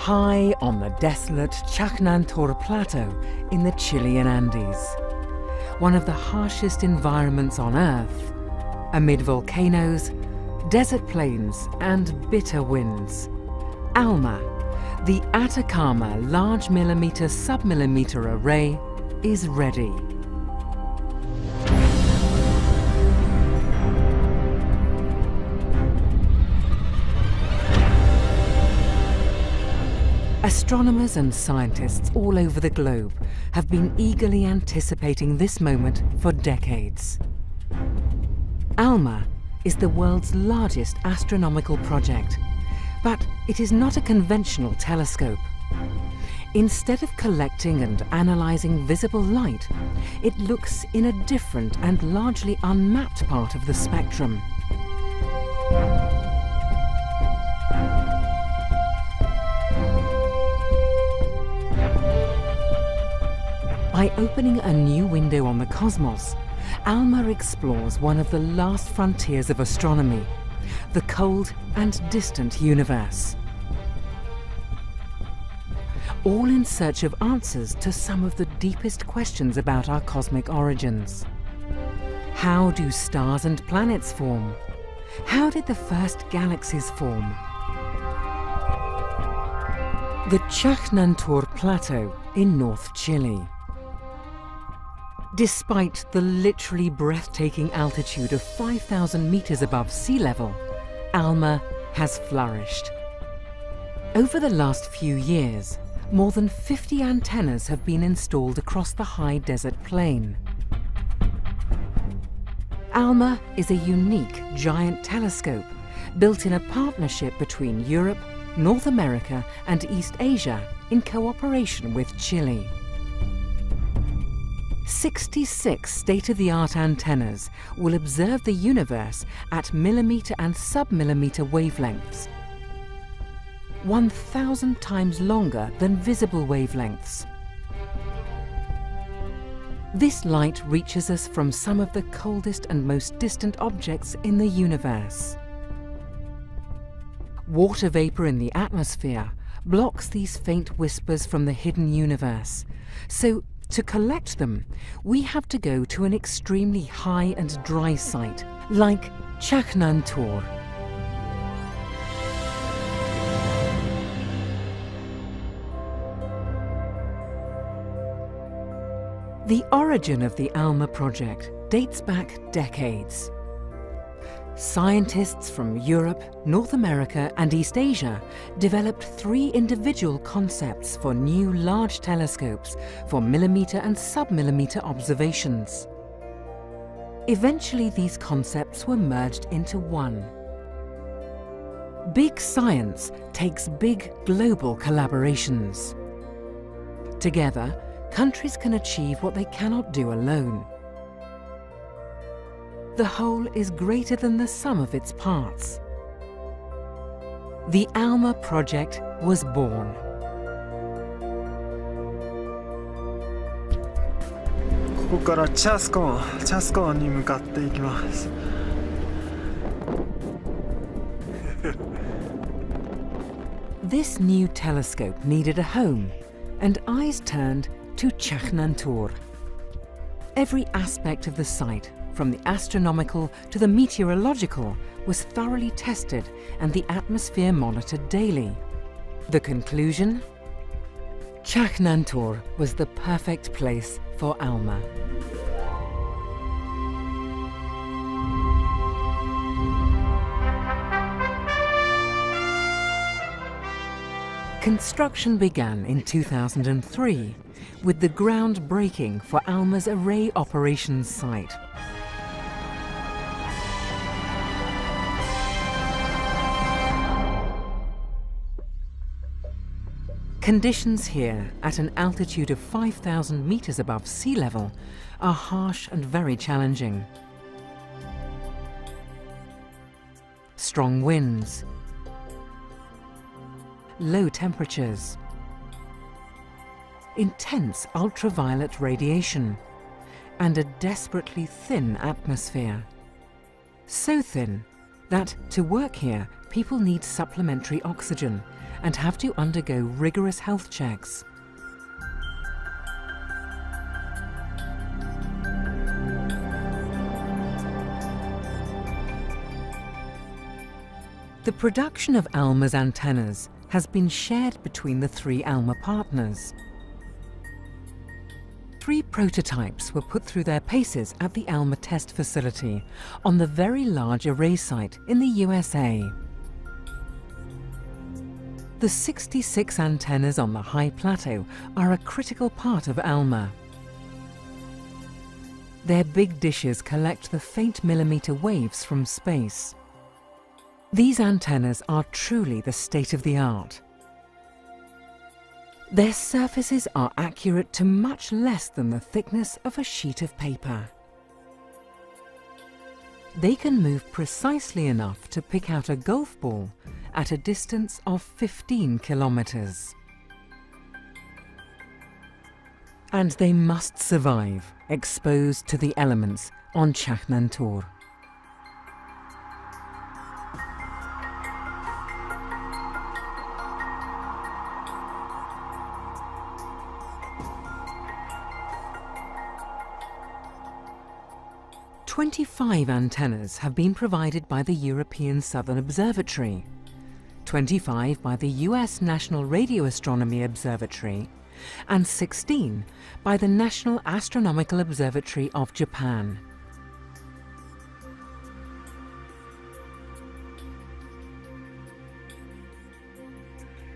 high on the desolate Chajnantor Plateau in the Chilean Andes, one of the harshest environments on Earth, amid volcanoes, desert plains and bitter winds. ALMA, the Atacama Large Millimeter Submillimeter Array, is ready. Astronomers and scientists all over the globe have been eagerly anticipating this moment for decades. ALMA is the world's largest astronomical project, but it is not a conventional telescope. Instead of collecting and analysing visible light, it looks in a different and largely unmapped part of the spectrum. By opening a new window on the cosmos, ALMA explores one of the last frontiers of astronomy, the cold and distant universe. All in search of answers to some of the deepest questions about our cosmic origins. How do stars and planets form? How did the first galaxies form? The Chajnantor Plateau in North Chile. Despite the literally breathtaking altitude of 5,000 meters above sea level, ALMA has flourished. Over the last few years, more than 50 antennas have been installed across the high desert plain. ALMA is a unique giant telescope built in a partnership between Europe, North America and East Asia in cooperation with Chile. 66 state-of-the-art antennas will observe the universe at millimeter and submillimeter wavelengths, 1,000 times longer than visible wavelengths. This light reaches us from some of the coldest and most distant objects in the universe. Water vapor in the atmosphere blocks these faint whispers from the hidden universe, so to collect them, we have to go to an extremely high and dry site, like Chajnantor. The origin of the ALMA project dates back decades. Scientists from Europe, North America and East Asia developed 3 individual concepts for new large telescopes for millimeter and submillimeter observations. Eventually these concepts were merged into one. Big science takes big global collaborations. Together, countries can achieve what they cannot do alone. The whole is greater than the sum of its parts. The ALMA project was born. This new telescope needed a home, and eyes turned to Chajnantor. Every aspect of the site, from the astronomical to the meteorological, was thoroughly tested and the atmosphere monitored daily. The conclusion? Chajnantor was the perfect place for ALMA. Construction began in 2003 with the groundbreaking for ALMA's array operations site. Conditions here, at an altitude of 5,000 meters above sea level, are harsh and very challenging. Strong winds, low temperatures, intense ultraviolet radiation, and a desperately thin atmosphere. So thin that to work here, people need supplementary oxygen and have to undergo rigorous health checks. The production of ALMA's antennas has been shared between the 3 ALMA partners. 3 prototypes were put through their paces at the ALMA test facility on the Very Large Array site in the USA. The 66 antennas on the high plateau are a critical part of ALMA. Their big dishes collect the faint millimeter waves from space. These antennas are truly the state of the art. Their surfaces are accurate to much less than the thickness of a sheet of paper. They can move precisely enough to pick out a golf ball at a distance of 15 kilometers. And they must survive, exposed to the elements on Chaknantor. "25 antennas have been provided by the European Southern Observatory, 25 by the US National Radio Astronomy Observatory, and 16 by the National Astronomical Observatory of Japan.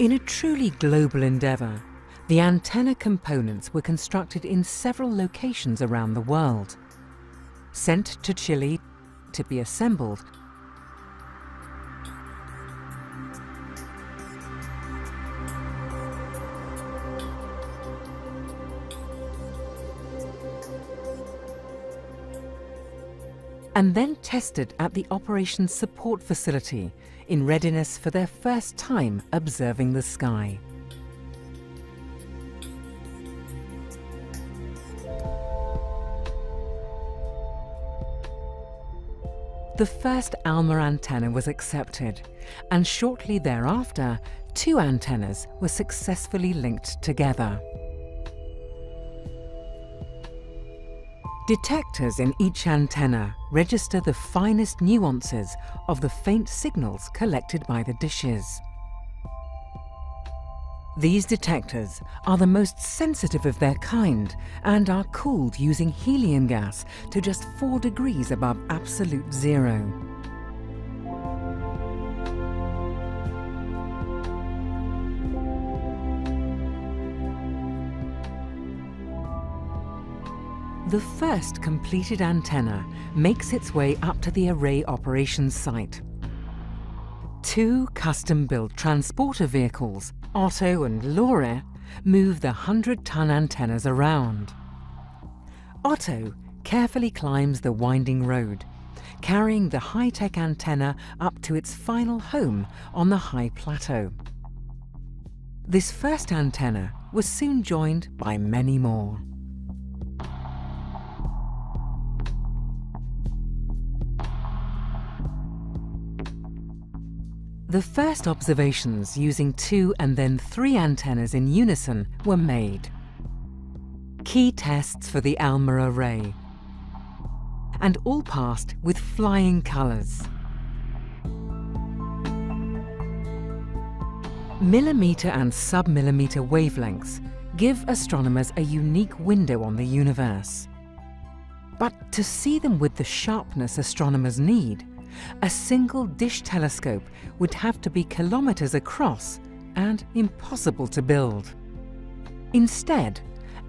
In a truly global endeavour, the antenna components were constructed in several locations around the world, sent to Chile to be assembled, and then tested at the Operations Support Facility in readiness for their first time observing the sky. The first ALMA antenna was accepted, and shortly thereafter, 2 antennas were successfully linked together. Detectors in each antenna register the finest nuances of the faint signals collected by the dishes. These detectors are the most sensitive of their kind and are cooled using helium gas to just 4 degrees above absolute zero. The first completed antenna makes its way up to the array operations site. 2 custom-built transporter vehicles, Otto and Lore, move the 100-ton antennas around. Otto carefully climbs the winding road, carrying the high-tech antenna up to its final home on the high plateau. This first antenna was soon joined by many more. The first observations using 2 and then 3 antennas in unison were made. Key tests for the ALMA array, and all passed with flying colours. Millimetre and sub-millimetre wavelengths give astronomers a unique window on the universe. But to see them with the sharpness astronomers need, a single dish telescope would have to be kilometres across and impossible to build. Instead,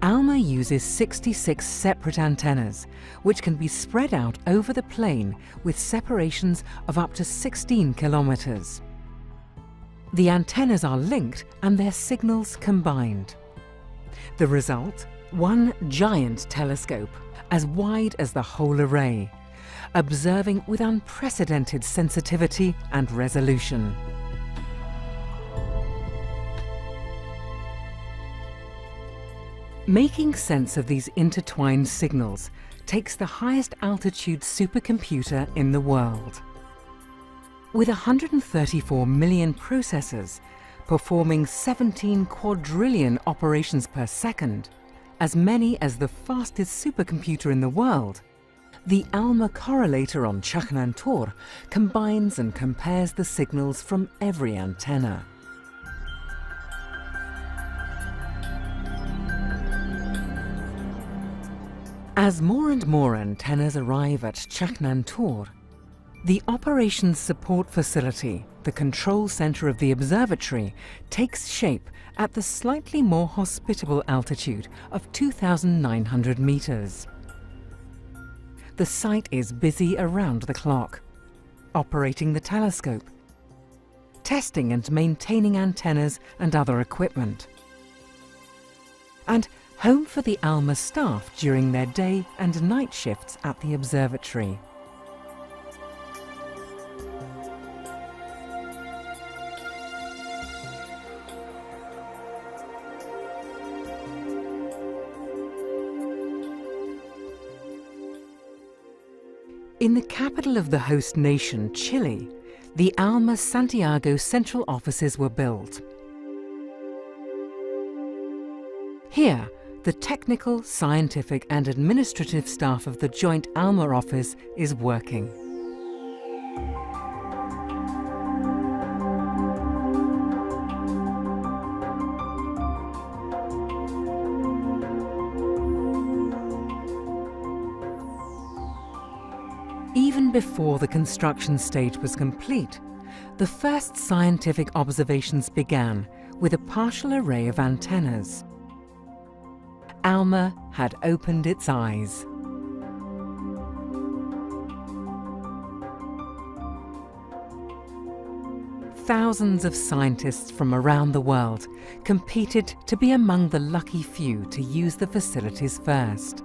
ALMA uses 66 separate antennas, which can be spread out over the plane with separations of up to 16 kilometres. The antennas are linked and their signals combined. The result? One giant telescope, as wide as the whole array, observing with unprecedented sensitivity and resolution. Making sense of these intertwined signals takes the highest altitude supercomputer in the world. With 134 million processors, performing 17 quadrillion operations per second, as many as the fastest supercomputer in the world, the ALMA correlator on Chaknantor combines and compares the signals from every antenna. As more and more antennas arrive at Chaknantor, the Operations Support Facility, the control center of the observatory, takes shape at the slightly more hospitable altitude of 2,900 meters. The site is busy around the clock, operating the telescope, testing and maintaining antennas and other equipment, and home for the ALMA staff during their day and night shifts at the observatory. In the capital of the host nation, Chile, the ALMA Santiago central offices were built. Here, the technical, scientific and administrative staff of the joint ALMA office is working. Even before the construction stage was complete, the first scientific observations began with a partial array of antennas. ALMA had opened its eyes. Thousands of scientists from around the world competed to be among the lucky few to use the facilities first.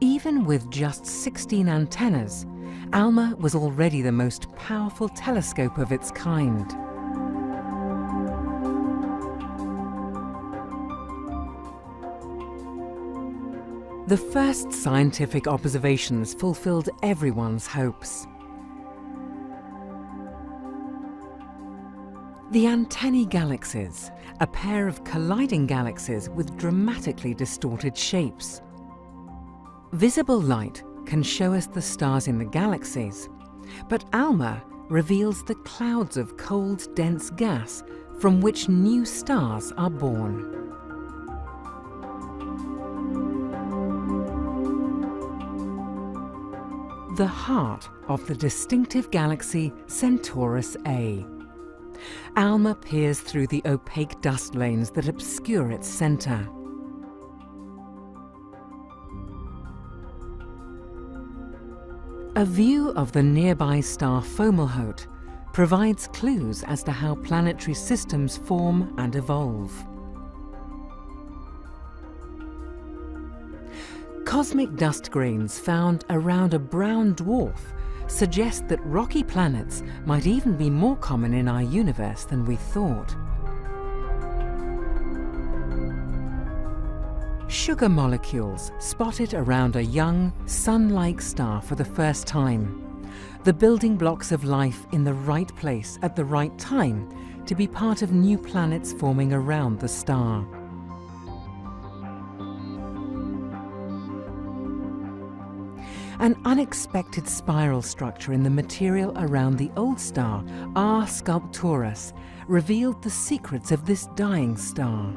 Even with just 16 antennas, ALMA was already the most powerful telescope of its kind. The first scientific observations fulfilled everyone's hopes. The antennae galaxies, a pair of colliding galaxies with dramatically distorted shapes. Visible light can show us the stars in the galaxies, but ALMA reveals the clouds of cold, dense gas from which new stars are born. The heart of the distinctive galaxy Centaurus A. ALMA peers through the opaque dust lanes that obscure its center. A view of the nearby star Fomalhaut provides clues as to how planetary systems form and evolve. Cosmic dust grains found around a brown dwarf suggest that rocky planets might even be more common in our universe than we thought. Sugar molecules spotted around a young, sun-like star for the first time, the building blocks of life in the right place at the right time to be part of new planets forming around the star. An unexpected spiral structure in the material around the old star, R Sculpturus, revealed the secrets of this dying star.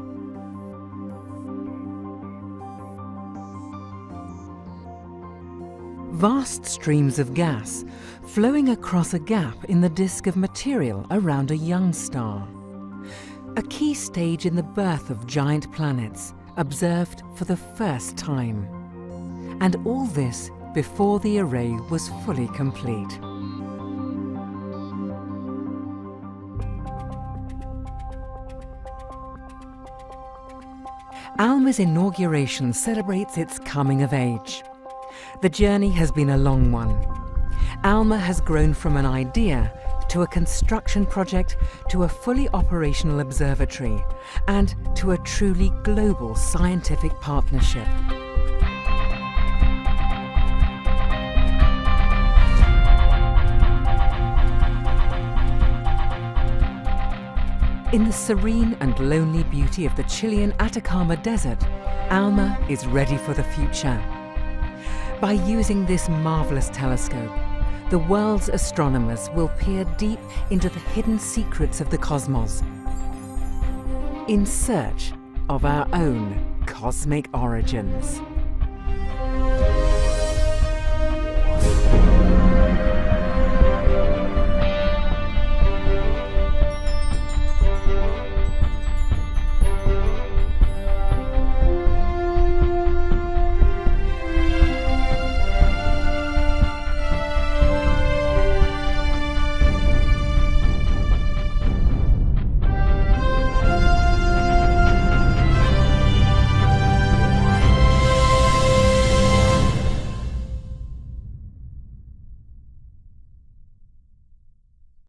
Vast streams of gas flowing across a gap in the disk of material around a young star. A key stage in the birth of giant planets, observed for the first time. And all this before the array was fully complete. ALMA's inauguration celebrates its coming of age. The journey has been a long one. ALMA has grown from an idea to a construction project to a fully operational observatory and to a truly global scientific partnership. In the serene and lonely beauty of the Chilean Atacama Desert, Alma is ready for the future. By using this marvelous telescope, the world's astronomers will peer deep into the hidden secrets of the cosmos, in search of our own cosmic origins.